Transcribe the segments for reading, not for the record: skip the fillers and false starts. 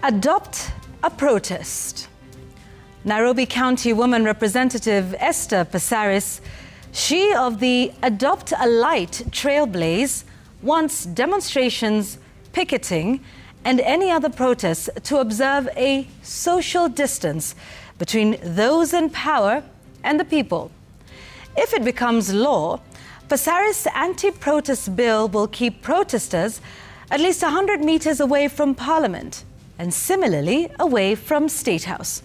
Adopt a protest. Nairobi County Woman Representative Esther Passaris, she of the Adopt a Light Trailblaze, wants demonstrations, picketing, and any other protests to observe a social distance between those in power and the people. If it becomes law, Passaris' anti-protest bill will keep protesters at least 100 meters away from Parliament and similarly away from State House.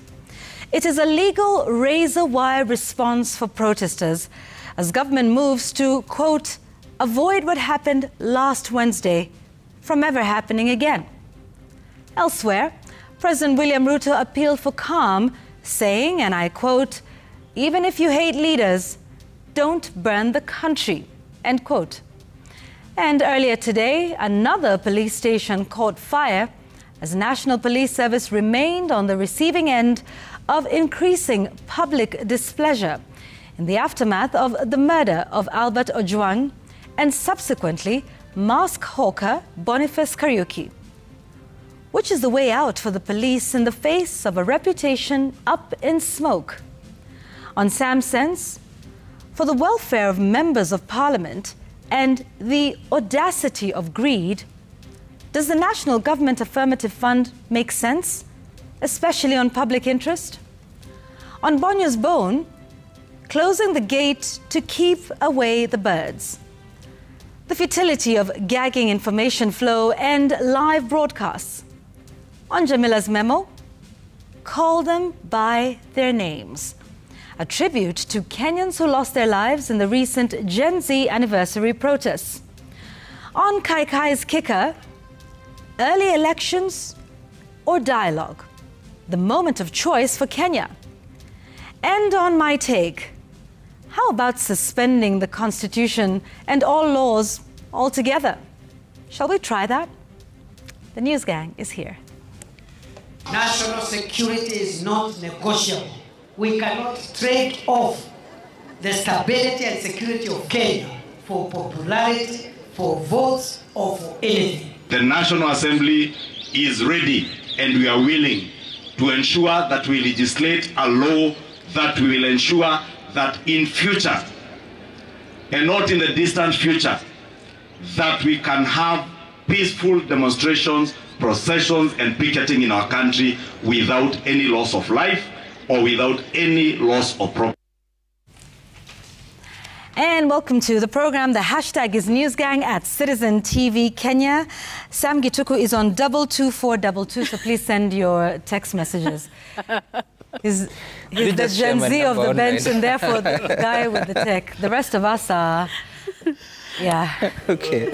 It is a legal razor-wire response for protesters as government moves to, quote, avoid what happened last Wednesday from ever happening again. Elsewhere, President William Ruto appealed for calm, saying, and I quote, even if you hate leaders, don't burn the country, end quote. And earlier today, another police station caught fire as National Police Service remained on the receiving end of increasing public displeasure in the aftermath of the murder of Albert Ojwang and subsequently mask hawker Boniface Kariuki. Which is the way out for the police in the face of a reputation up in smoke? On Sam Sense, for the welfare of members of Parliament and the audacity of greed, does the National Government Affirmative Fund make sense, especially on public interest? On Bonyo's Bone, closing the gate to keep away the birds. The futility of gagging information flow and live broadcasts. On Jamila's memo, call them by their names. A tribute to Kenyans who lost their lives in the recent Gen Z anniversary protests. On Kai Kai's kicker, early elections or dialogue, the moment of choice for Kenya. And on my take, how about suspending the Constitution and all laws altogether? Shall we try that? The News Gang is here. National security is not negotiable. We cannot trade off the stability and security of Kenya for popularity, for votes, or for anything. The National Assembly is ready and we are willing to ensure that we legislate a law that will ensure that in future, and not in the distant future, that we can have peaceful demonstrations, processions, and picketing in our country without any loss of life or without any loss of property. And welcome to the program. The hashtag is NewsGang at Citizen TV Kenya. Sam Gituku is on 22422, so please send your text messages. He's the Gen Z of the bench and therefore the guy with the tech. The rest of us are, yeah. Okay.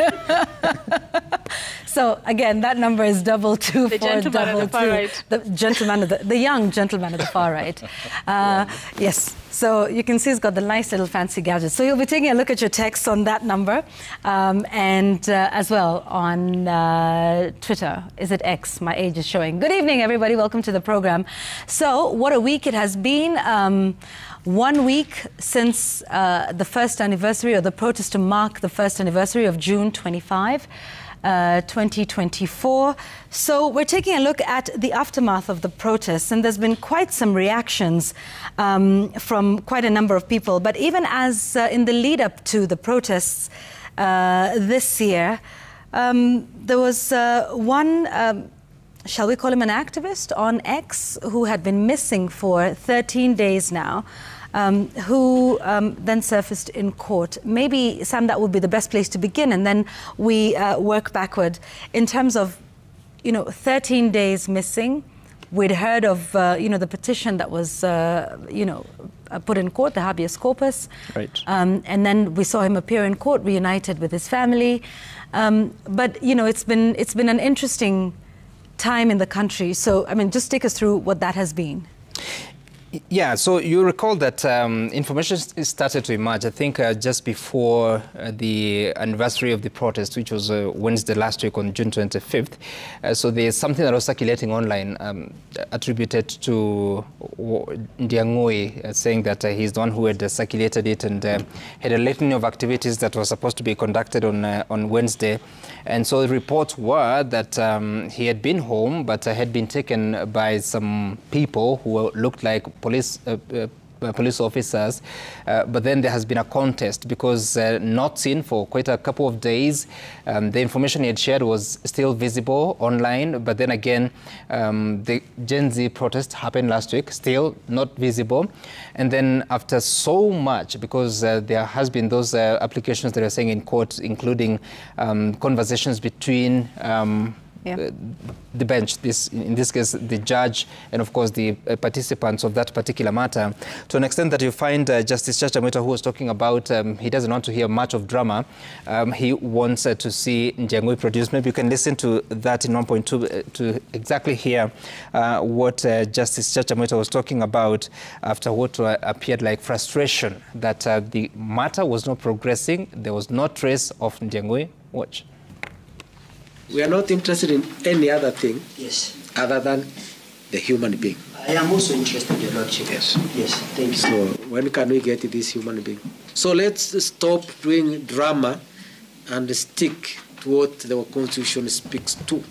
So again, that number is 22422. The gentleman at the far right. The gentleman, the young gentleman at the far right. Yes. So you can see he's got the nice little fancy gadgets. So you'll be taking a look at your texts on that number, and as well on Twitter. Is it X? My age is showing. Good evening, everybody. Welcome to the program. So what a week it has been. 1 week since the first anniversary, or the protest to mark the first anniversary of June 25. 2024. So we're taking a look at the aftermath of the protests, and there's been quite some reactions from quite a number of people. But even as in the lead up to the protests this year, there was one, shall we call him an activist on X, who had been missing for 13 days now. Who then surfaced in court. Maybe, Sam, that would be the best place to begin, and then we work backward. In terms of, 13 days missing, we'd heard of, the petition that was, put in court, the habeas corpus. Right. And then we saw him appear in court, reunited with his family. But, it's been an interesting time in the country. So, just take us through what that has been. Yeah, so you recall that information started to emerge, I think, just before the anniversary of the protest, which was Wednesday last week on June 25th. So there's something that was circulating online attributed to Ndiang'ui, saying that he's the one who had circulated it and had a litany of activities that were supposed to be conducted on Wednesday. And so the reports were that he had been home, but had been taken by some people who looked like police officers, but then there has been a contest because not seen for quite a couple of days. The information he had shared was still visible online, but then again, the Gen Z protest happened last week, still not visible. And then after so much, because there has been those applications that are saying in court, including conversations between the bench, in this case, the judge, and of course the participants of that particular matter, to an extent that you find Justice Chacha Mwita, who was talking about he doesn't want to hear much of drama. He wants to see Ndiang'ui produced. Maybe you can listen to that in 1.2 to exactly hear what Justice Chacha Mwita was talking about after what appeared like frustration that the matter was not progressing. There was no trace of Ndiang'ui. Watch. We are not interested in any other thing other than the human being. I am also interested, Your Lordship. Yes. Yes, thank you. So when can we get this human being? So let's stop doing drama and stick to what the Constitution speaks to.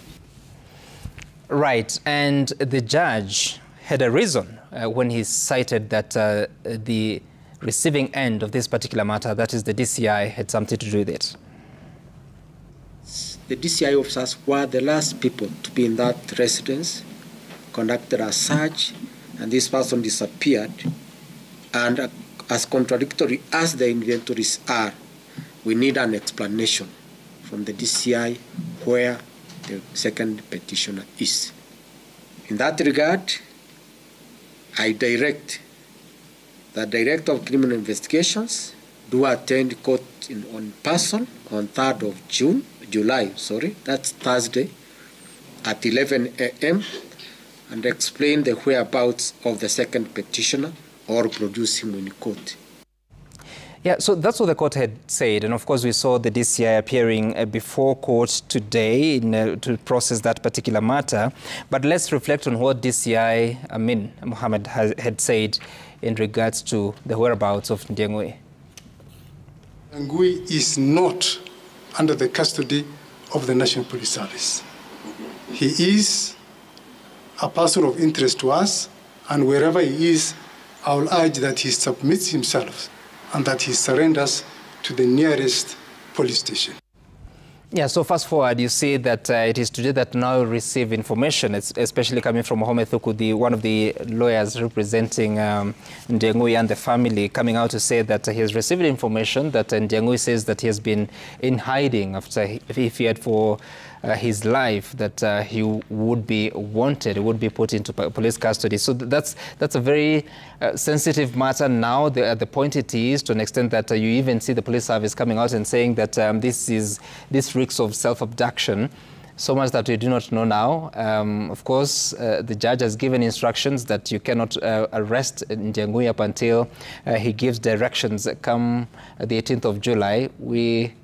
Right, and the judge had a reason when he cited that the receiving end of this particular matter, that is the DCI, had something to do with it. The DCI officers were the last people to be in that residence, conducted a search, and this person disappeared. And as contradictory as the inventories are, we need an explanation from the DCI where the second petitioner is. In that regard, I direct the Director of Criminal Investigations do attend court in person on 3rd of July, that's Thursday, at 11 a.m. and explain the whereabouts of the second petitioner or produce him in court. Yeah, so that's what the court had said. And of course, we saw the DCI appearing before court today to process that particular matter. But let's reflect on what DCI Amin Mohammed had said in regards to the whereabouts of Ndiang'ui. Ndiang'ui is not under the custody of the National Police Service. He is a person of interest to us, and wherever he is, I will urge that he submits himself and that he surrenders to the nearest police station. Yeah, so fast forward, you see that it is today that now receive information, especially coming from Mohamed Thuku, one of the lawyers representing Ndiang'ui and the family, coming out to say that he has received information that Ndiang'ui says that he has been in hiding after he feared for his life, that he would be wanted, would be put into police custody. So that's a very sensitive matter now, the point it is, to an extent that you even see the police service coming out and saying that this reeks of self-abduction, so much that we do not know now. Of course, the judge has given instructions that you cannot arrest Ndiang'ui up until he gives directions. Come the 18th of July, we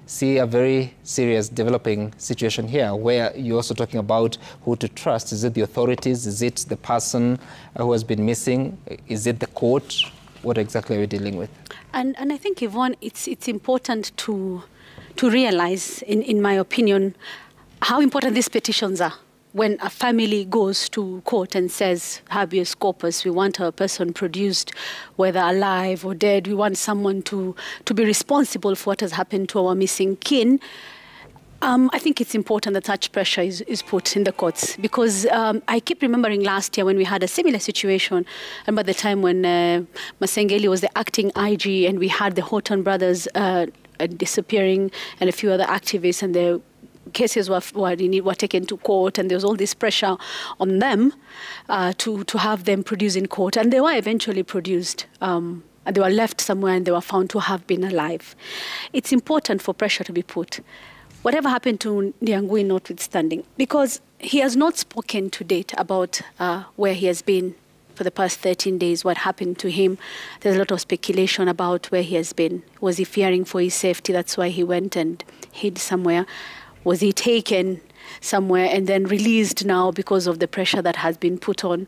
see a very serious developing situation here, where you're also talking about who to trust. Is it the authorities? Is it the person who has been missing? Is it the court? What exactly are we dealing with? And I think, Yvonne, it's important to realize, in my opinion, how important these petitions are. When a family goes to court and says, habeas corpus, we want a person produced, whether alive or dead, we want someone to be responsible for what has happened to our missing kin, I think it's important that such pressure is put in the courts, because I keep remembering last year when we had a similar situation, and by the time when Masengeli was the acting IG and we had the Horton brothers disappearing and a few other activists, and the cases were taken to court, and there was all this pressure on them to have them produced in court, and they were eventually produced. And they were left somewhere and they were found to have been alive. It's important for pressure to be put. Whatever happened to Ndiang'ui notwithstanding, because he has not spoken to date about where he has been for the past 13 days, what happened to him. There's a lot of speculation about where he has been. Was he fearing for his safety? That's why he went and hid somewhere. Was he taken somewhere and then released now because of the pressure that has been put on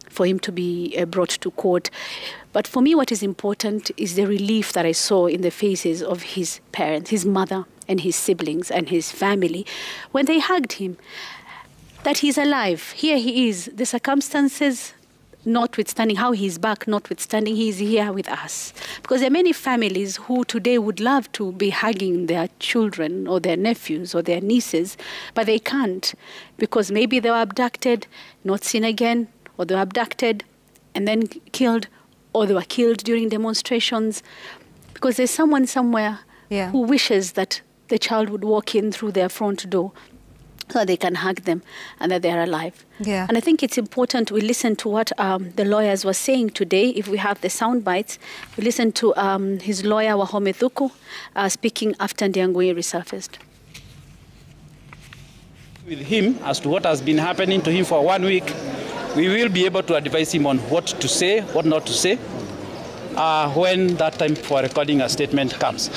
for him to be brought to court? But for me, what is important is the relief that I saw in the faces of his parents, his mother and his siblings and his family when they hugged him. That he's alive. Here he is. The circumstances notwithstanding, how he's back notwithstanding, he's here with us. Because there are many families who today would love to be hugging their children or their nephews or their nieces, but they can't because maybe they were abducted, not seen again, or they were abducted and then killed, or they were killed during demonstrations. Because there's someone somewhere who wishes that the child would walk in through their front door so that they can hug them and that they're alive. Yeah. And I think it's important we listen to what the lawyers were saying today. If we have the sound bites, we listen to his lawyer, Wahome Thuku, speaking after Ndiang'ui resurfaced. With him as to what has been happening to him for 1 week, we will be able to advise him on what to say, what not to say, when that time for recording a statement comes.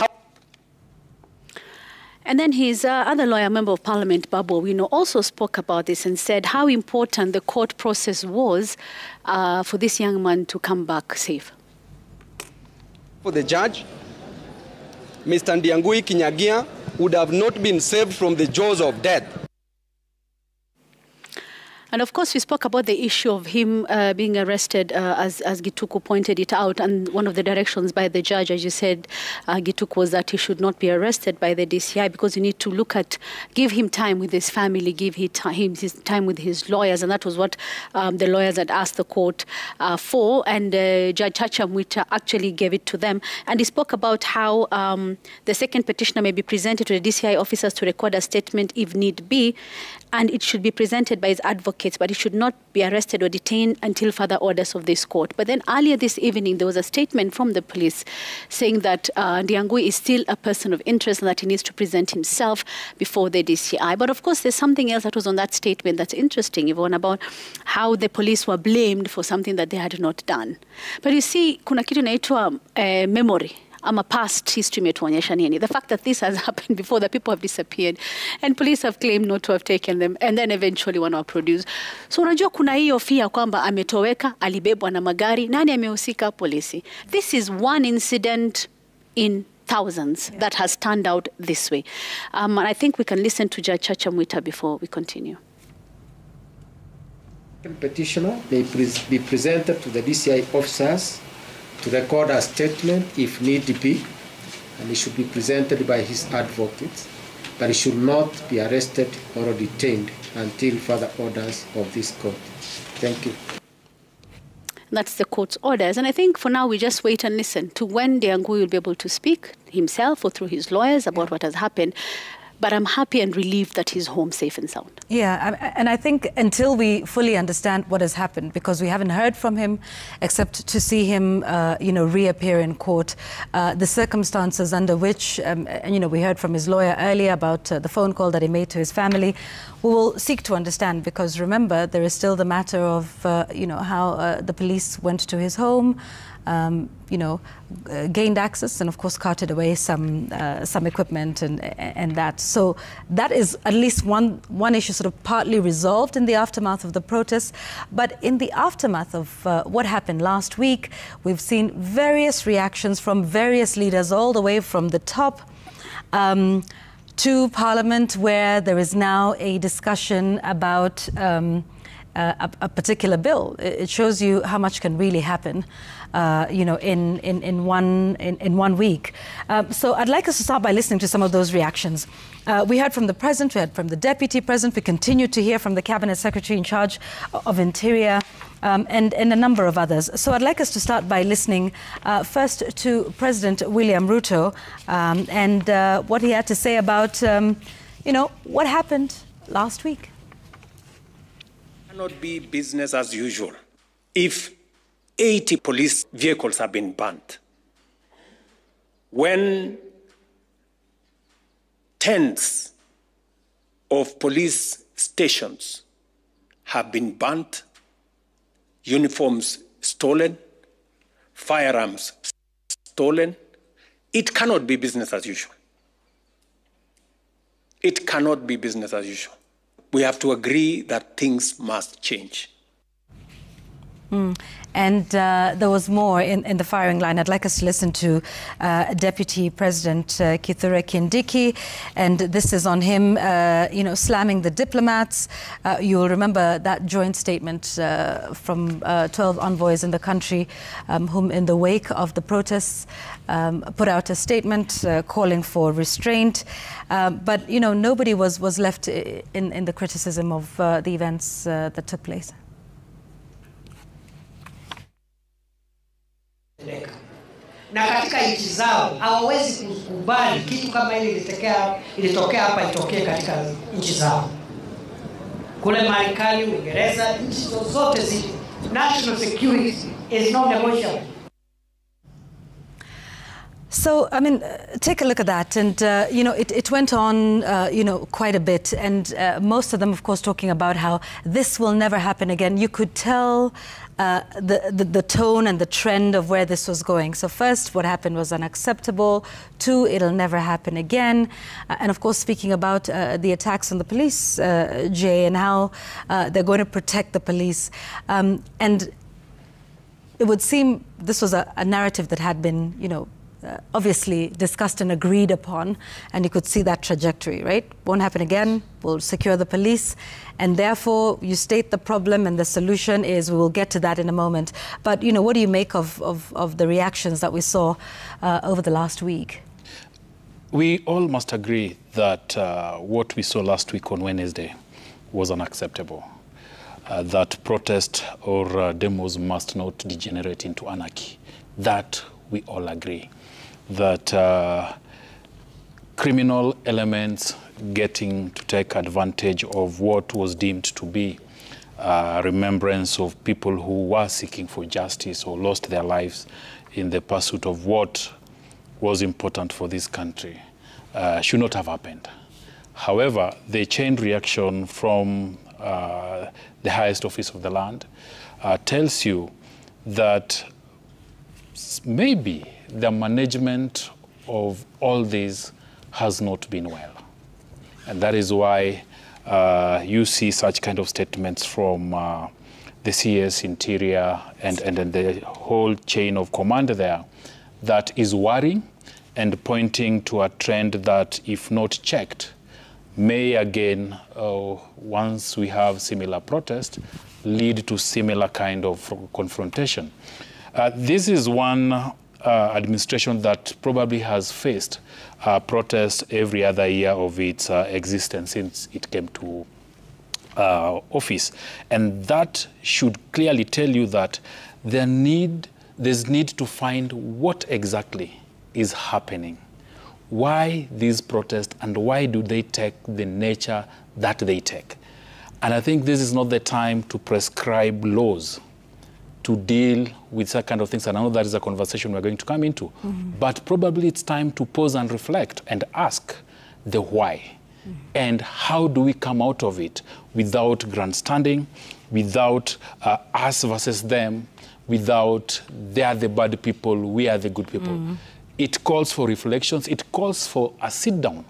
And then his other lawyer, Member of Parliament, Babu Owino, also spoke about this and said how important the court process was for this young man to come back safe. For the judge, Mr. Ndiang'ui Kinyagia would have not been saved from the jaws of death. And of course, we spoke about the issue of him being arrested, as Gituku pointed it out. And one of the directions by the judge, as you said, Gituku, was that he should not be arrested by the DCI because you need to look at, give him time with his family, give him his time with his lawyers. And that was what the lawyers had asked the court for. And Judge Chacha Mwita actually gave it to them. And he spoke about how the second petitioner may be presented to the DCI officers to record a statement if need be. And it should be presented by his advocates, but he should not be arrested or detained until further orders of this court. But then earlier this evening, there was a statement from the police saying that Ndiang'ui is still a person of interest and that he needs to present himself before the DCI. But of course, there's something else that was on that statement that's interesting, Yvonne, about how the police were blamed for something that they had not done. But you see, kuna kitu inaitwa memory. A past history imetuonyesha nini. The fact that this has happened before, the people have disappeared and police have claimed not to have taken them and then eventually wana produce. So unajua kuna hiyo fear kwamba ametoweka, alibebwa na magari, nani amehusika? Polisi. This is one incident in thousands that has turned out this way. And I think we can listen to Judge Chacha Mwita before we continue. The petitioner may be presented to the DCI officers to record a statement if need be, and it should be presented by his advocates, but he should not be arrested or detained until further orders of this court. Thank you. That's the court's orders. And I think for now we just wait and listen to when Ndiang'ui will be able to speak himself or through his lawyers about what has happened. But I'm happy and relieved that he's home safe and sound. Yeah, and I think until we fully understand what has happened, because we haven't heard from him except to see him, reappear in court, the circumstances under which, we heard from his lawyer earlier about the phone call that he made to his family. We will seek to understand, because remember, there is still the matter of, how the police went to his home, gained access and of course carted away some equipment and that. So that is at least one issue sort of partly resolved in the aftermath of the protests. But in the aftermath of what happened last week, we've seen various reactions from various leaders all the way from the top to Parliament, where there is now a discussion about a particular bill. It shows you how much can really happen, in one week. So I'd like us to start by listening to some of those reactions. We heard from the President, we heard from the Deputy President, we continue to hear from the Cabinet Secretary in charge of Interior, and a number of others. So I'd like us to start by listening first to President William Ruto and what he had to say about, what happened last week. Cannot be business as usual if 80 police vehicles have been burnt, when tens of police stations have been burnt. uniforms stolen, firearms stolen. It cannot be business as usual. It cannot be business as usual. We have to agree that things must change. And there was more in the firing line. I'd like us to listen to Deputy President Kithure Kindiki, and this is on him, slamming the diplomats. You'll remember that joint statement from 12 envoys in the country, whom in the wake of the protests put out a statement calling for restraint. But, nobody was left in the criticism of the events that took place. Na katika nchi zao hawawezi kukubali kitu kama hili ilitokea hapa itokee katika nchi zao. Kule Marekani, Uingereza, nchi zote zile, national security is not negotiable. So, take a look at that. And, it went on, quite a bit. And most of them, of course, talking about how this will never happen again. You could tell the tone and the trend of where this was going. So first, what happened was unacceptable. 2, it'll never happen again. And of course, speaking about the attacks on the police, Jay, and how they're going to protect the police. And it would seem this was a narrative that had been, obviously discussed and agreed upon, and you could see that trajectory, right? Won't happen again, we'll secure the police, and therefore you state the problem and the solution is, we will get to that in a moment. But, what do you make of the reactions that we saw over the last week? We all must agree that what we saw last week on Wednesday was unacceptable. That protest or demos must not degenerate into anarchy. That we all agree. That criminal elements getting to take advantage of what was deemed to be remembrance of people who were seeking for justice or lost their lives in the pursuit of what was important for this country should not have happened. However, the chain reaction from the highest office of the land tells you that maybe the management of all this has not been well. And that is why you see such kind of statements from the CS Interior and the whole chain of command there that is worrying and pointing to a trend that, if not checked, may again, once we have similar protest, lead to similar kind of confrontation. This is one administration that probably has faced protest every other year of its existence since it came to office. And that should clearly tell you that there's need to find what exactly is happening. Why these protests and why do they take the nature that they take? And I think this is not the time to prescribe laws to deal with that kind of things. And I know that is a conversation we're going to come into. But probably it's time to pause and reflect and ask the why. And how do we come out of it without grandstanding, without us versus them, without they are the bad people, we are the good people. It calls for reflections. It calls for a sit down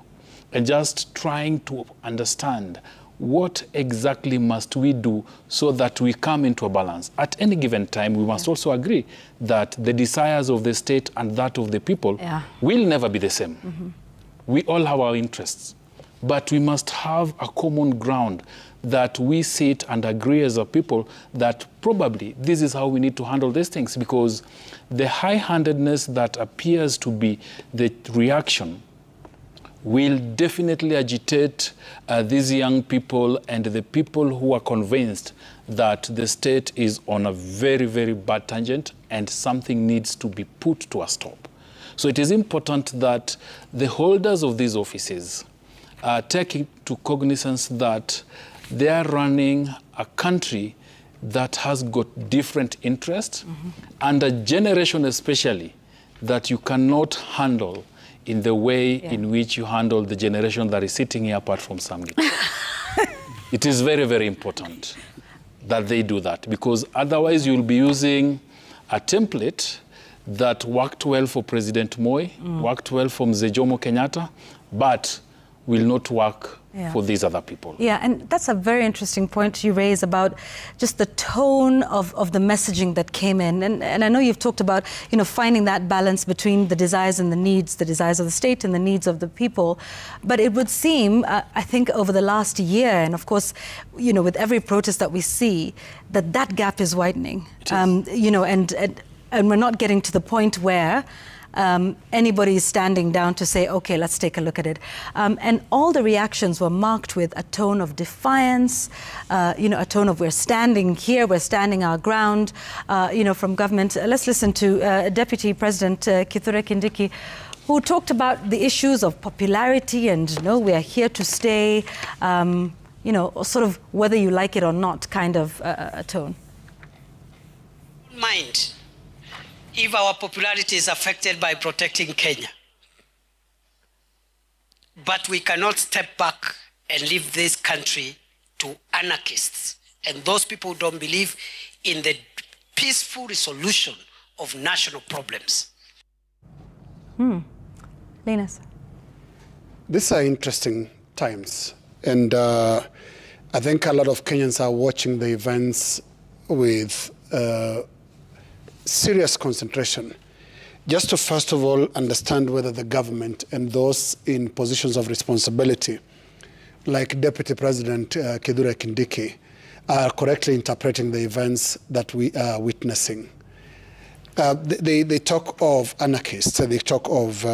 and just trying to understand what exactly must we do so that we come into a balance. At any given time, we must also agree that the desires of the state and that of the people will never be the same. We all have our interests, but we must have a common ground that we sit and agree as a people that probably this is how we need to handle these things, because the high-handedness that appears to be the reaction will definitely agitate these young people and the people who are convinced that the state is on a very, very bad tangent and something needs to be put to a stop. So it is important that the holders of these offices take into cognizance that they are running a country that has got different interests and a generation especially that you cannot handle in the way in which you handle the generation that is sitting here apart from Samgit. It is very, very important. that they do that, because otherwise you'll be using a template that worked well for President Moi, worked well for Mzee Jomo Kenyatta, but will not work for these other people. Yeah, and that's a very interesting point you raise about just the tone of the messaging that came in. And I know you've talked about, you know, finding that balance between the desires and the needs, the desires of the state and the needs of the people. But it would seem, I think, over the last year, and of course, you know, with every protest that we see, that gap is widening. You know, and we're not getting to the point where anybody is standing down to say, okay, let's take a look at it. And all the reactions were marked with a tone of defiance, you know, a tone of we're standing here, we're standing our ground, you know, from government. Let's listen to Deputy President Kithure Kindiki, who talked about the issues of popularity and, you know, we are here to stay, you know, sort of whether you like it or not kind of a tone. Mind if our popularity is affected by protecting Kenya. But we cannot step back and leave this country to anarchists and those people who don't believe in the peaceful resolution of national problems. Linus. These are interesting times. And I think a lot of Kenyans are watching the events with serious concentration, just to first of all understand whether the government and those in positions of responsibility, like Deputy President Kithure Kindiki, are correctly interpreting the events that we are witnessing. They talk of anarchists, they talk of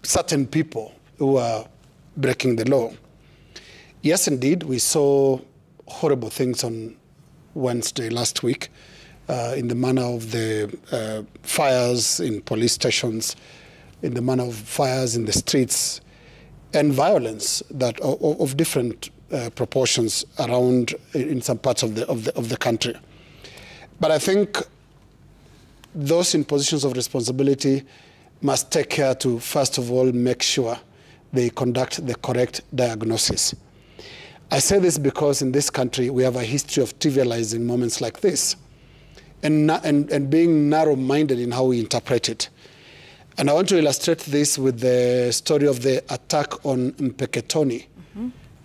certain people who are breaking the law. Yes, indeed, we saw horrible things on Wednesday last week, in the manner of the fires in police stations, in the manner of fires in the streets, and violence that of different proportions around in some parts of the country. But I think those in positions of responsibility must take care to, first of all, make sure they conduct the correct diagnosis. I say this because in this country we have a history of trivializing moments like this, and being narrow-minded in how we interpret it. And I want to illustrate this with the story of the attack on Mpeketoni,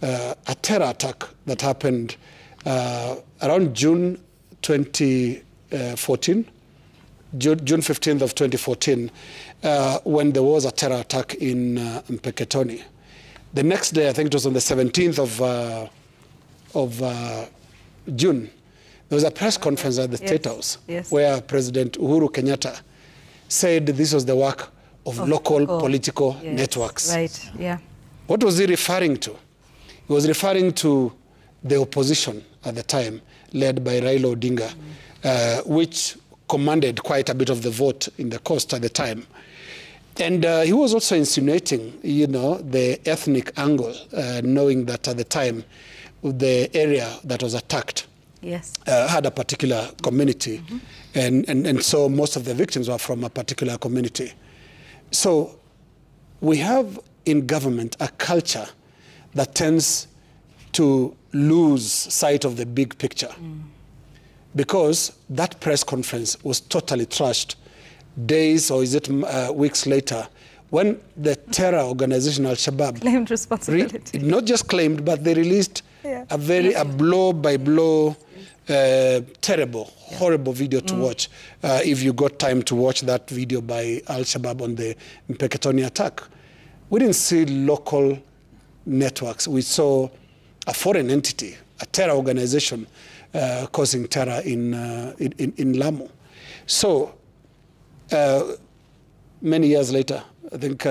a terror attack that happened around June 2014, June 15th of 2014, when there was a terror attack in Mpeketoni. The next day, I think it was on the 17th of June, there was a press conference at the State House where President Uhuru Kenyatta said this was the work of local political networks. Right, yeah. What was he referring to? He was referring to the opposition at the time, led by Raila Odinga, which commanded quite a bit of the vote in the coast at the time. And he was also insinuating, you know, the ethnic angle, knowing that at the time, the area that was attacked had a particular community, and so most of the victims were from a particular community. So we have in government a culture that tends to lose sight of the big picture, because that press conference was totally trashed days, or is it weeks later, when the terror organization Al-Shabaab claimed responsibility. Not just claimed, but they released a blow-by-blow, terrible, horrible video to watch. If you got time to watch that video by Al-Shabaab on the Mpeketoni attack. We didn't see local networks. We saw a foreign entity, a terror organization, causing terror in Lamu. So, many years later, I think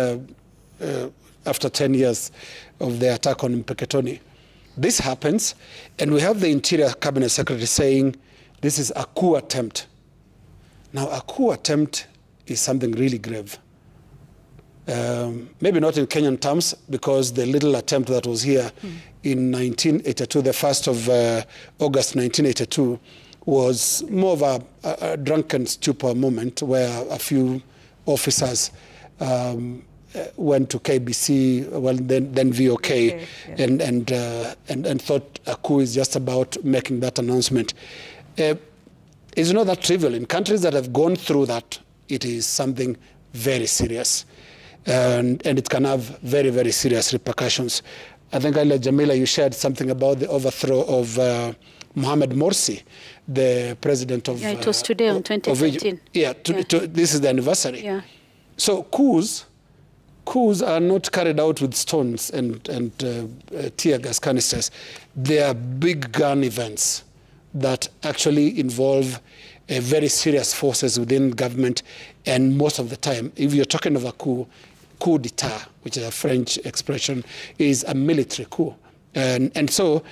after 10 years of the attack on Mpeketoni, this happens, and we have the Interior Cabinet Secretary saying this is a coup attempt. Now, a coup attempt is something really grave. Maybe not in Kenyan terms, because the little attempt that was here in 1982, the 1st of August 1982, was more of a drunken stupor moment where a few officers went to KBC, well then VOK, and thought a coup is just about making that announcement. It's not that trivial. In countries that have gone through that, it is something very serious, and it can have very, very serious repercussions. I think, Jamila, you shared something about the overthrow of Mohamed Morsi, the president of... Yeah, it was today on 2013. This is the anniversary. Yeah. So coups are not carried out with stones and tear gas canisters. They are big gun events that actually involve very serious forces within government, and most of the time, if you're talking of a coup d'etat, which is a French expression, is a military coup. And so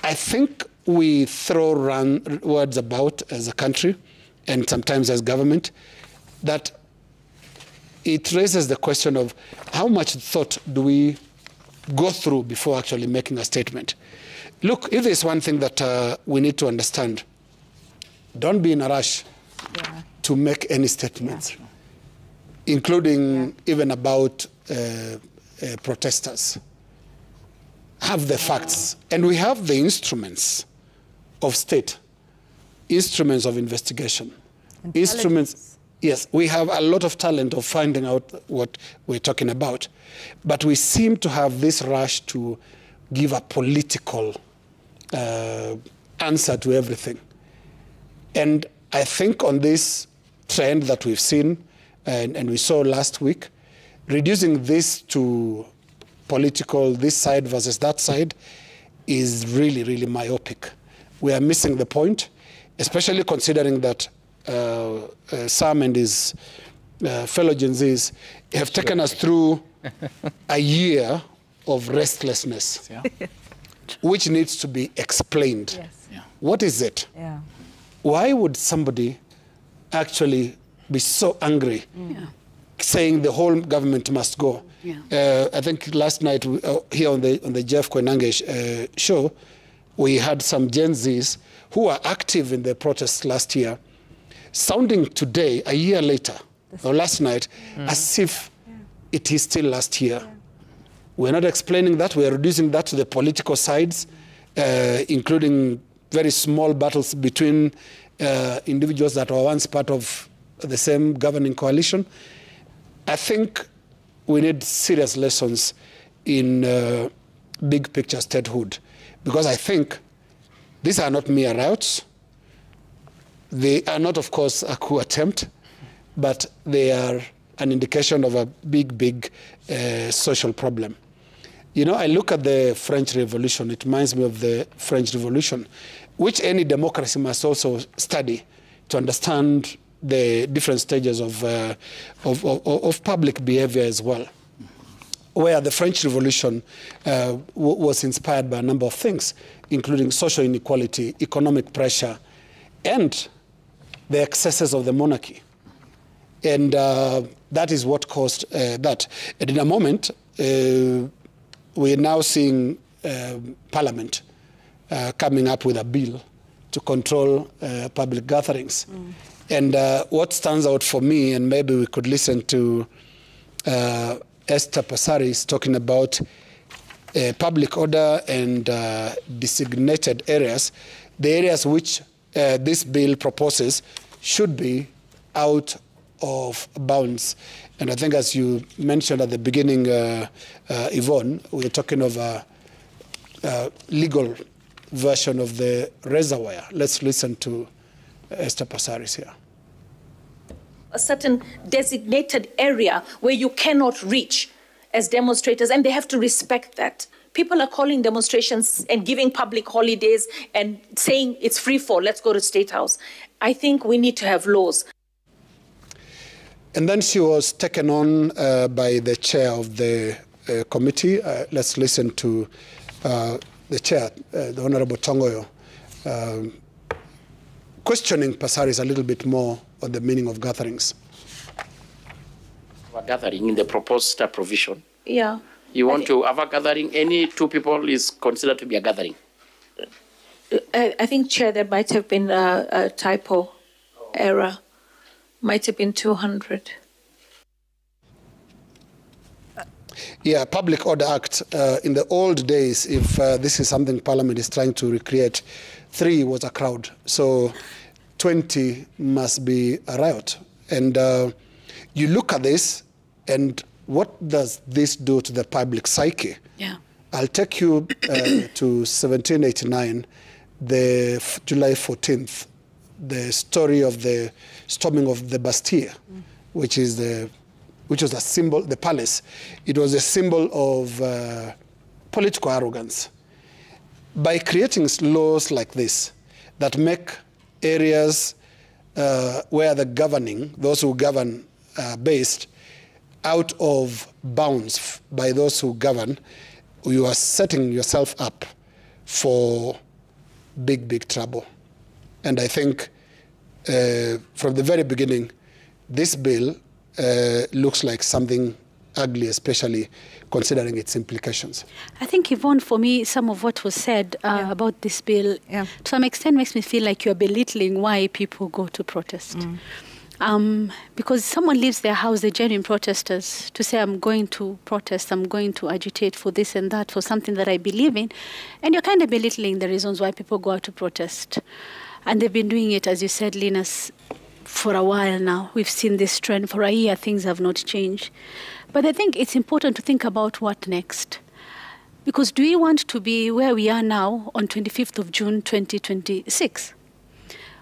I think we throw around words about as a country, and sometimes as government, that it raises the question of how much thought do we go through before actually making a statement. Look, if there's one thing that we need to understand, don't be in a rush to make any statements, including even about protesters. Have the facts. And we have the instruments of state, instruments of investigation, instruments. Yes, we have a lot of talent of finding out what we're talking about. But we seem to have this rush to give a political answer to everything. And I think on this trend that we've seen, and we saw last week, reducing this to political, this side versus that side, is really, really myopic. We are missing the point, especially considering that Sam and his fellow Gen Zs have taken us through a year of restlessness, which needs to be explained. Yes. Yeah. What is it? Yeah. Why would somebody actually be so angry, saying the whole government must go? Yeah. I think last night here on the Jeff Koinange show, we had some Gen Zs who were active in the protests last year, sounding today, a year later, or last night, as if it is still last year. We're not explaining that. We're reducing that to the political sides, including very small battles between individuals that were once part of the same governing coalition. I think we need serious lessons in big picture statehood, because I think these are not mere riots. They are not, of course, a coup attempt, but they are an indication of a big, big social problem. You know, I look at the French Revolution. It reminds me of the French Revolution, which any democracy must also study to understand the different stages of public behavior as well, where the French Revolution was inspired by a number of things, including social inequality, economic pressure, and the excesses of the monarchy. And that is what caused that. And in a moment, we're now seeing Parliament coming up with a bill to control public gatherings. And what stands out for me, and maybe we could listen to Esther Passaris talking about public order and designated areas, the areas which this bill proposes should be out of bounds. And I think, as you mentioned at the beginning, Yvonne, we're talking of a legal version of the reservoir. Let's listen to Esther Passaris here. A certain designated area where you cannot reach as demonstrators, and they have to respect that. People are calling demonstrations and giving public holidays and saying it's free fall, let's go to State House. I think we need to have laws. And then she was taken on by the chair of the committee. Let's listen to the chair, the Honorable Tongoyo, questioning Passaris a little bit more on the meaning of gatherings. A gathering in the proposed provision. Yeah. You want to have a gathering, any two people is considered to be a gathering? I think, Chair, there might have been a typo error. Might have been 200. Yeah, Public Order Act. In the old days, if this is something Parliament is trying to recreate, 3 was a crowd. So 20 must be a riot. And you look at this, and what does this do to the public psyche? Yeah. I'll take you to 1789, the July 14th, the story of the storming of the Bastille, which was a symbol, the palace. It was a symbol of political arrogance. By creating laws like this that make areas where the governing, those who govern, based out of bounds by those who govern, you are setting yourself up for big, big trouble. And I think from the very beginning, this bill looks like something ugly, especially considering its implications. I think, Yvonne, for me, some of what was said about this bill, to some extent makes me feel like you're belittling why people go to protest. Because someone leaves their house, they're genuine protesters, to say, I'm going to protest, I'm going to agitate for this and that, for something that I believe in. And you're kind of belittling the reasons why people go out to protest. And they've been doing it, as you said, Linus, for a while now. We've seen this trend for a year. Things have not changed. But I think it's important to think about what next. Because do we want to be where we are now on 25th of June 2026?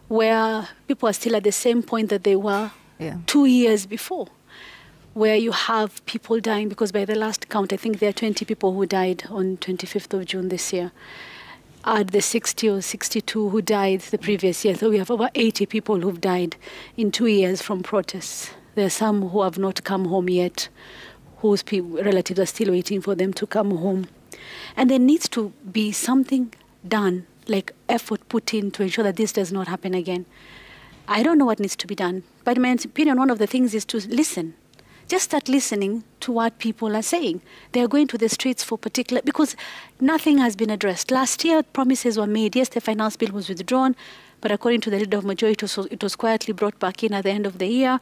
Where people are still at the same point that they were 2 years before, where you have people dying, because by the last count, I think there are 20 people who died on 25th of June this year. Add the 60 or 62 who died the previous year. So we have over 80 people who've died in 2 years from protests. There are some who have not come home yet, whose relatives are still waiting for them to come home. And there needs to be something done, like effort put in to ensure that this does not happen again. I don't know what needs to be done, but in my opinion, one of the things is to listen. Just start listening to what people are saying. They are going to the streets for particular, because nothing has been addressed. Last year, promises were made. Yes, the finance bill was withdrawn, but according to the leader of majority, it was quietly brought back in at the end of the year.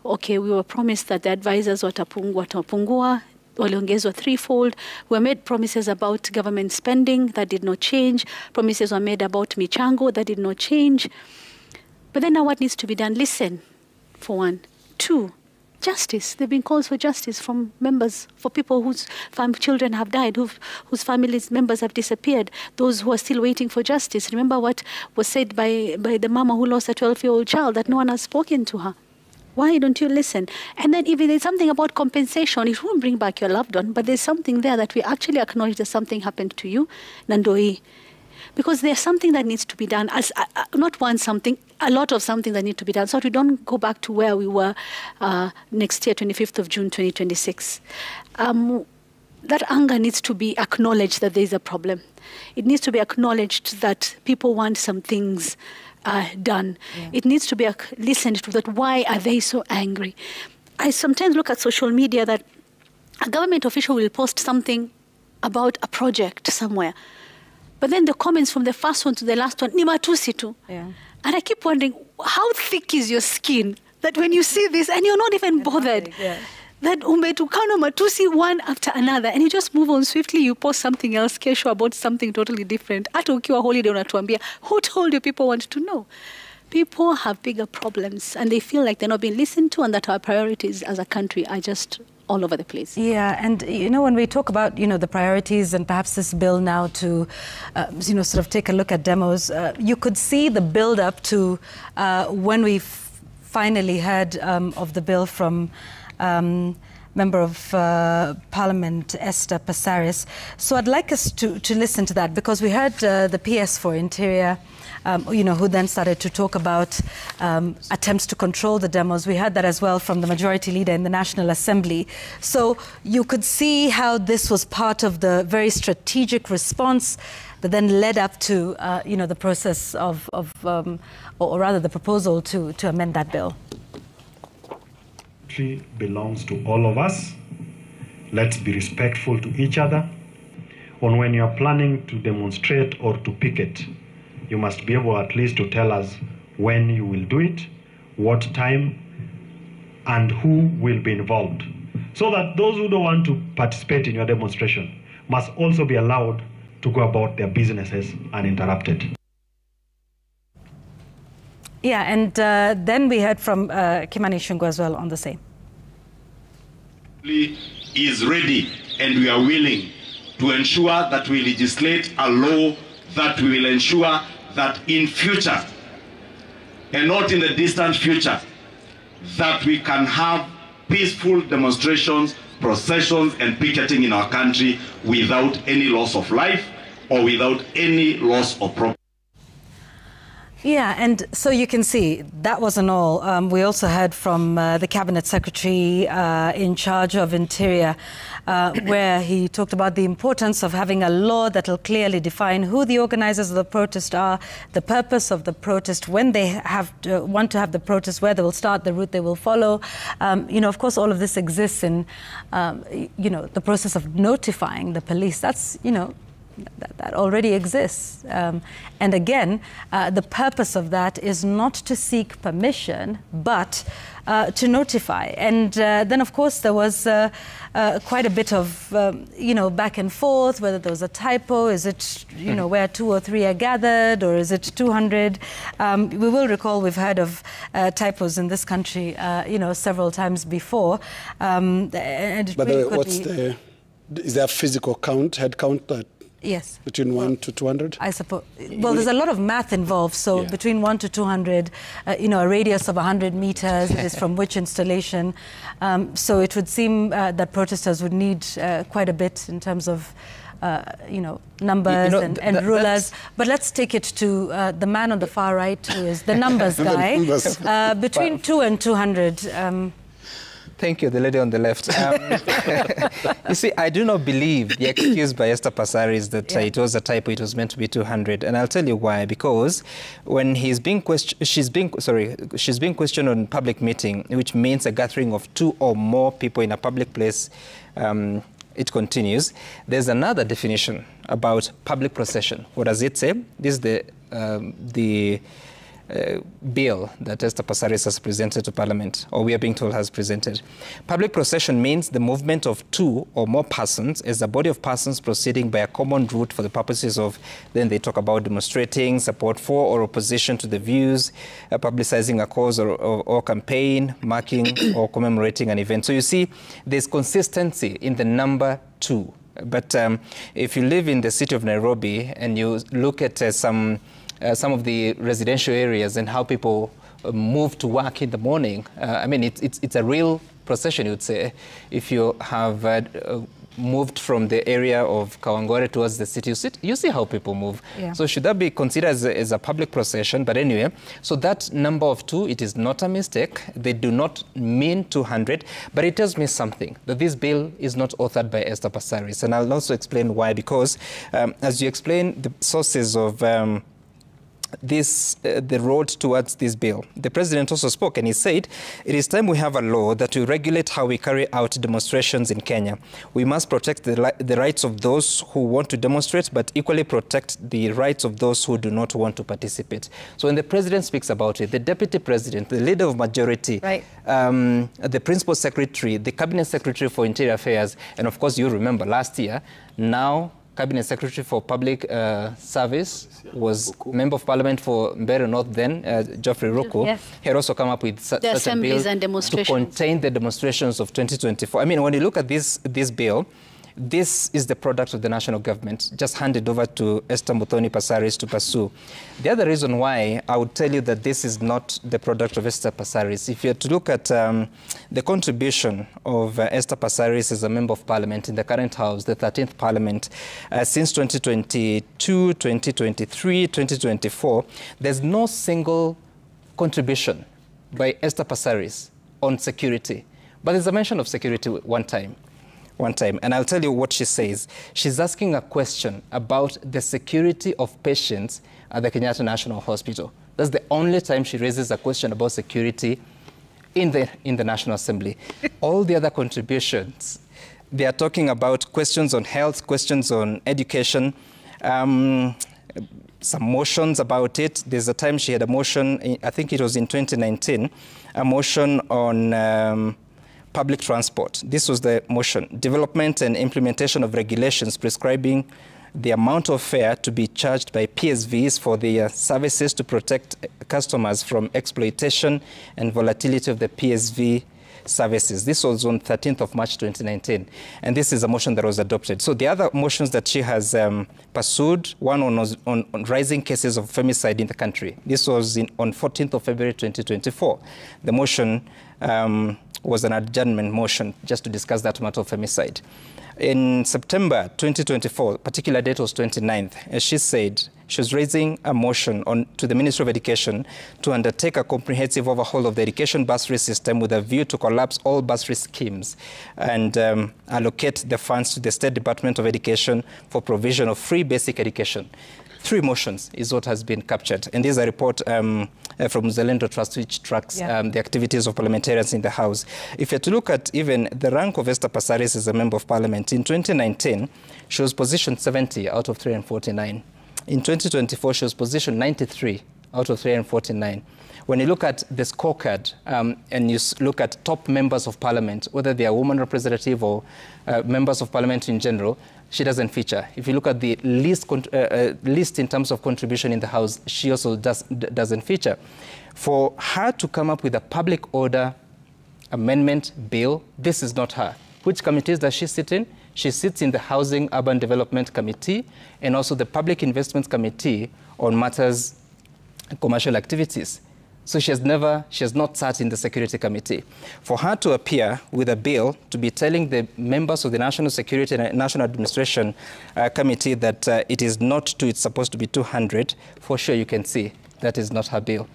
Okay, we were promised that the advisors watapungua, waliongezwa threefold. We made promises about government spending that did not change. Promises were made about michango that did not change. But then now what needs to be done? Listen, for one. 2, justice. There have been calls for justice from members, for people whose children have died, whose families members have disappeared, those who are still waiting for justice. Remember what was said by the mama who lost a 12-year-old child, that no one has spoken to her. Why don't you listen? And then if there's something about compensation, it won't bring back your loved one, but there's something there that we actually acknowledge that something happened to you, Nandoi. Because there's something that needs to be done, not one something, a lot of something that needs to be done, so that we don't go back to where we were next year, 25th of June, 2026. That anger needs to be acknowledged that there is a problem. It needs to be acknowledged that people want some things done. Yeah. It needs to be listened to, that why are they so angry? I sometimes look at social media that a government official will post something about a project somewhere, but then the comments from the first one to the last one, ni matusi tu. Yeah. And I keep wondering, how thick is your skin that when you see this and you're not even bothered, that umetukana matusi one after another, and you just move on swiftly, you post something else, kesho about something totally different. Hata ukiwa holiday unatuambia, who told you people want to know? People have bigger problems, and they feel like they're not being listened to, and that our priorities as a country are just all over the place. Yeah, and when we talk about the priorities and perhaps this bill now to sort of take a look at demos, you could see the build up to when we finally heard of the bill from Member of Parliament Esther Passaris. So I'd like us to listen to that, because we heard the PS for Interior, who then started to talk about attempts to control the demos. We heard that as well from the majority leader in the National Assembly. So you could see how this was part of the very strategic response that then led up to, the process of or rather the proposal to amend that bill. Belongs to all of us. Let's be respectful to each other. And when you're planning to demonstrate or to picket, you must be able at least to tell us when you will do it, what time, and who will be involved, so that those who don't want to participate in your demonstration must also be allowed to go about their businesses uninterrupted. Yeah, and then we heard from Kimani Ichung'wah as well on the same. Is ready and we are willing to ensure that we legislate a law that will ensure that in future, and not in the distant future, that we can have peaceful demonstrations, processions, and picketing in our country without any loss of life or without any loss of property. Yeah, and so you can see that wasn't all. We also heard from the Cabinet Secretary in charge of Interior, where he talked about the importance of having a law that will clearly define who the organizers of the protest are, the purpose of the protest, when they want to have the protest, where they will start, the route they will follow. You know, of course, all of this exists in, you know, the process of notifying the police. That's, you know, that already exists. And again, the purpose of that is not to seek permission, but to notify. And then, of course, there was quite a bit of, you know, back and forth, whether there was a typo, is it, you know, where 2 or 3 are gathered, or is it 200? We will recall we've heard of typos in this country, you know, several times before. And by the way, is there a physical count, head count that? Yes. Between 1 to 200? I suppose. Well, there's a lot of math involved. So yeah, between 1 to 200, you know, a radius of 100 meters is from which installation. So it would seem that protesters would need quite a bit in terms of, you know, numbers and rulers. But let's take it to the man on the far right, who is the numbers guy. Between 2 and 200. Thank you, the lady on the left. You see, I do not believe the excuse by Esther Passaris that it was a typo, it was meant to be 200. And I'll tell you why. Because when she's being questioned on public meeting, which means a gathering of 2 or more people in a public place, it continues. There's another definition about public procession. What does it say? This is the bill that Esther Passaris has presented to Parliament, or we are being told has presented. Public procession means the movement of 2 or more persons as a body of persons proceeding by a common route for the purposes of, then they talk about demonstrating, support for or opposition to the views, publicizing a cause or campaign, marking or commemorating an event. So you see, there's consistency in the number 2. But if you live in the city of Nairobi and you look at some of the residential areas and how people move to work in the morning, I mean, it's a real procession, you would say. If you have moved from the area of Kawangware towards the city, you see how people move. Yeah. So should that be considered as a public procession? But anyway, so that number of 2, it is not a mistake. They do not mean 200, but it tells me something, that this bill is not authored by Esther Passaris. And I'll also explain why, because as you explain the sources of the road towards this bill, the president also spoke and he said, it is time we have a law that will regulate how we carry out demonstrations in Kenya. We must protect the rights of those who want to demonstrate, but equally protect the rights of those who do not want to participate. So when the president speaks about it, the deputy president, the leader of majority, the principal secretary, the cabinet secretary for interior affairs, and of course you remember last year, now Cabinet Secretary for Public Service was Member of Parliament for Mbeere North then, Geoffrey Ruku. Yes. He had also come up with such a bill to contain the demonstrations of 2024. I mean, when you look at this bill, this is the product of the national government, just handed over to Esther Muthoni Passaris to pursue. The other reason why I would tell you that this is not the product of Esther Passaris, if you are to look at the contribution of Esther Passaris as a Member of Parliament in the current House, the 13th Parliament, since 2022, 2023, 2024, there's no single contribution by Esther Passaris on security. But there's a mention of security one time. And I'll tell you what she says. She's asking a question about the security of patients at the Kenyatta National Hospital. That's the only time she raises a question about security in the National Assembly. All the other contributions, they are talking about questions on health, questions on education, some motions about it. There's a time she had a motion, I think it was in 2019, a motion on public transport. This was the motion. Development and implementation of regulations prescribing the amount of fare to be charged by PSVs for their services to protect customers from exploitation and volatility of the PSV services. This was on 13th of March 2019, and this is a motion that was adopted. So the other motions that she has pursued, one on rising cases of femicide in the country. This was on 14th of February 2024. The motion was an adjournment motion just to discuss that matter of femicide. In September 2024, particular date was 29th, as she said, she was raising a motion to the Ministry of Education to undertake a comprehensive overhaul of the education bursary system with a view to collapse all bursary schemes and allocate the funds to the State Department of Education for provision of free basic education. 3 motions is what has been captured. And this is a report from Zelendo Trust, which tracks the activities of parliamentarians in the House. If you're to look at even the rank of Esther Passaris as a member of parliament, in 2019, she was positioned 70 out of 349. In 2024, she was positioned 93 out of 349. When you look at the scorecard and you look at top members of parliament, whether they are women representative or members of parliament in general, she doesn't feature. If you look at the list in terms of contribution in the House, she also doesn't feature. For her to come up with a public order amendment bill, this is not her. Which committees does she sit in? She sits in the Housing Urban Development Committee and also the Public Investments Committee on matters commercial activities. So she has not sat in the Security Committee. For her to appear with a bill to be telling the members of the National Security and National Administration Committee that it is not 2, it's supposed to be 200, for sure you can see that is not her bill.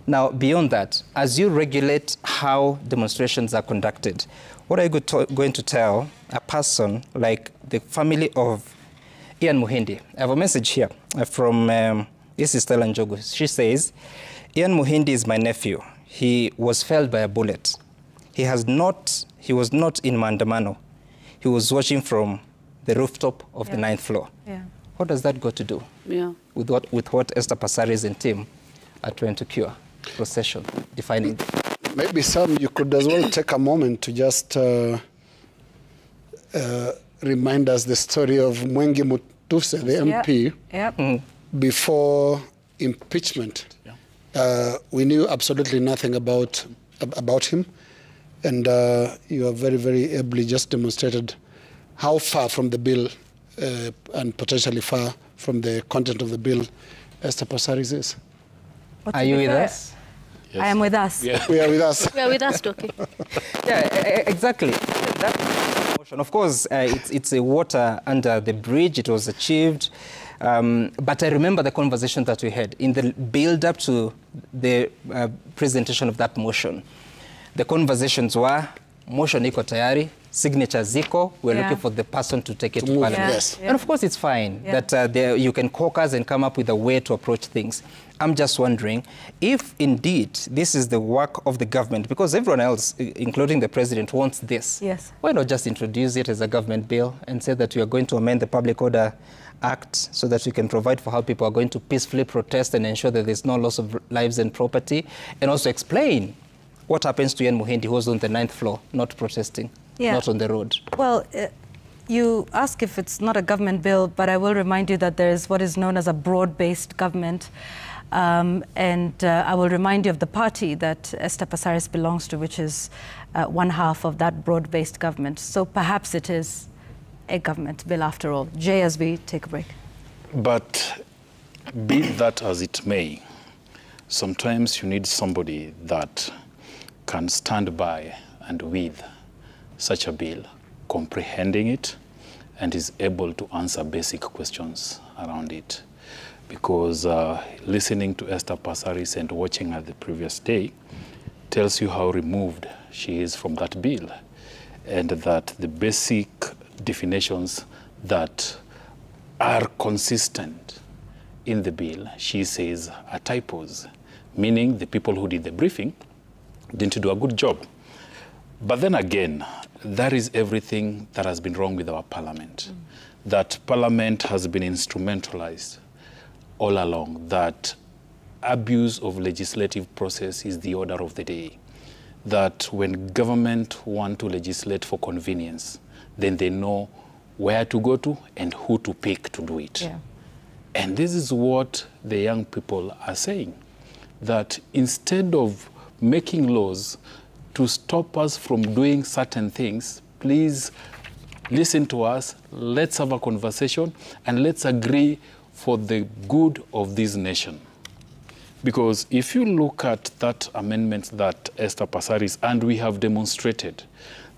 Now, beyond that, as you regulate how demonstrations are conducted, what are you going to tell a person like the family of Ian Muhindi? I have a message here from this is Stella Njogu. She says, Ian Muhindi is my nephew. He was felled by a bullet. He was not in Maandamano. He was watching from the rooftop of the 9th floor. Yeah. What does that got to do with what Esther Passaris and team are trying to cure? Procession, defining. Maybe you could as well take a moment to just remind us the story of Mwengi Mutuse, the MP, before impeachment. We knew absolutely nothing about him, and you have very, very ably just demonstrated how far from the bill and potentially far from the content of the bill Esther Passaris is. Are you with us? Yes. I am with us. Yeah. We are with us. We are with us, Doki. Yeah, exactly. That motion, of course, it's a water under the bridge. It was achieved. But I remember the conversation that we had in the build-up to the presentation of that motion. The conversations were, motion iko tayari, signature ziko, we're looking for the person to take it to parliament. Yes. And of course it's fine that you can caucus and come up with a way to approach things. I'm just wondering if indeed this is the work of the government, because everyone else, including the president, wants this. Yes. Why not just introduce it as a government bill and say that we are going to amend the Public Order Act so that we can provide for how people are going to peacefully protest and ensure that there's no loss of lives and property, and also explain what happens to Ian Muhindi, who was on the 9th floor, not protesting, not on the road. Well, you ask if it's not a government bill, but I will remind you that there is what is known as a broad-based government. And I will remind you of the party that Esther Passaris belongs to, which is one half of that broad-based government. So perhaps it is a government bill after all. Jay, as we take a break. But be that as it may, sometimes you need somebody that can stand by and with such a bill, comprehending it, and is able to answer basic questions around it. Because listening to Esther Passaris and watching her the previous day tells you how removed she is from that bill, and that the basic definitions that are consistent in the bill, she says, are typos, meaning the people who did the briefing didn't do a good job. But then again, that is everything that has been wrong with our parliament. That parliament has been instrumentalized all along, that abuse of legislative process is the order of the day, that when government want to legislate for convenience, then they know where to go to and who to pick to do it. Yeah. And this is what the young people are saying, that instead of making laws to stop us from doing certain things, please listen to us, let's have a conversation, and let's agree for the good of this nation. Because if you look at that amendment that Esther Passaris, and we have demonstrated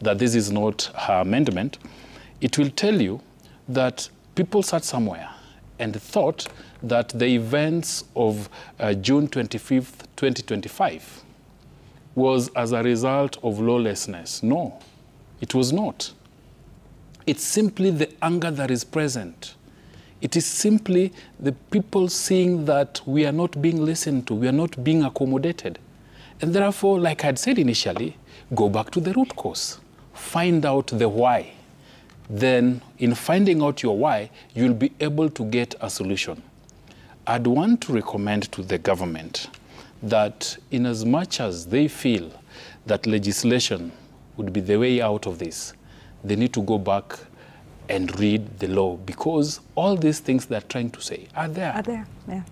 that this is not her amendment, it will tell you that people sat somewhere and thought that the events of June 25th, 2025 was as a result of lawlessness. No, it was not. It's simply the anger that is present. It is simply the people seeing that we are not being listened to, we are not being accommodated. And therefore, like I had said initially, go back to the root cause. Find out the why. Then, in finding out your why, you'll be able to get a solution. I'd want to recommend to the government that in as much as they feel that legislation would be the way out of this, they need to go back and read the law, because all these things they're trying to say are there. Are there, yeah.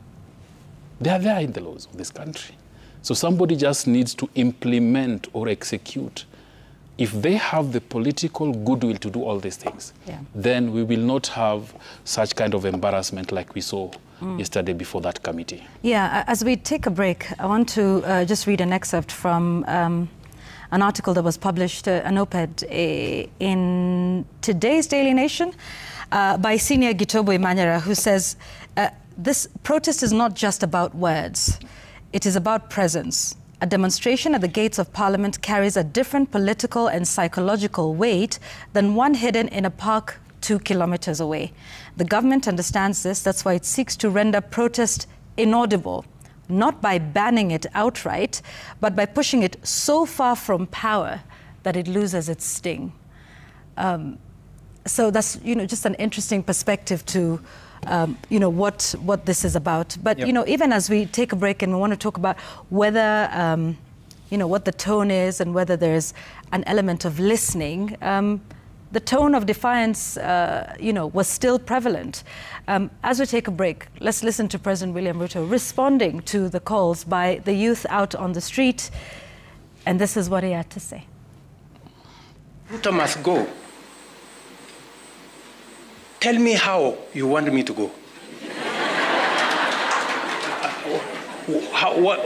They are there in the laws of this country. So somebody just needs to implement or execute. If they have the political goodwill to do all these things, then we will not have such kind of embarrassment like we saw yesterday before that committee. Yeah, as we take a break, I want to just read an excerpt from an article that was published, an op-ed in today's Daily Nation by Senior Gitobo Imanyara, who says, this protest is not just about words, it is about presence. A demonstration at the gates of Parliament carries a different political and psychological weight than one hidden in a park 2 kilometers away. The government understands this, that's why it seeks to render protest inaudible, not by banning it outright, but by pushing it so far from power that it loses its sting. So that's, just an interesting perspective to, what this is about. But, even as we take a break and we want to talk about whether, what the tone is and whether there's an element of listening, the tone of defiance, was still prevalent. As we take a break, let's listen to President William Ruto responding to the calls by the youth out on the street. And this is what he had to say. Ruto must go. Tell me how you want me to go. What?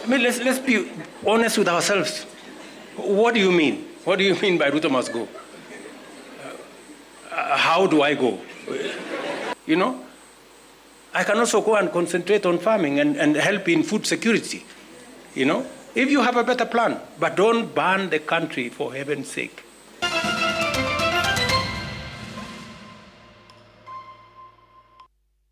Let's be honest with ourselves. What do you mean? What do you mean by Ruto must go? How do I go? I can also go and concentrate on farming and help in food security. If you have a better plan, but don't ban the country for heaven's sake.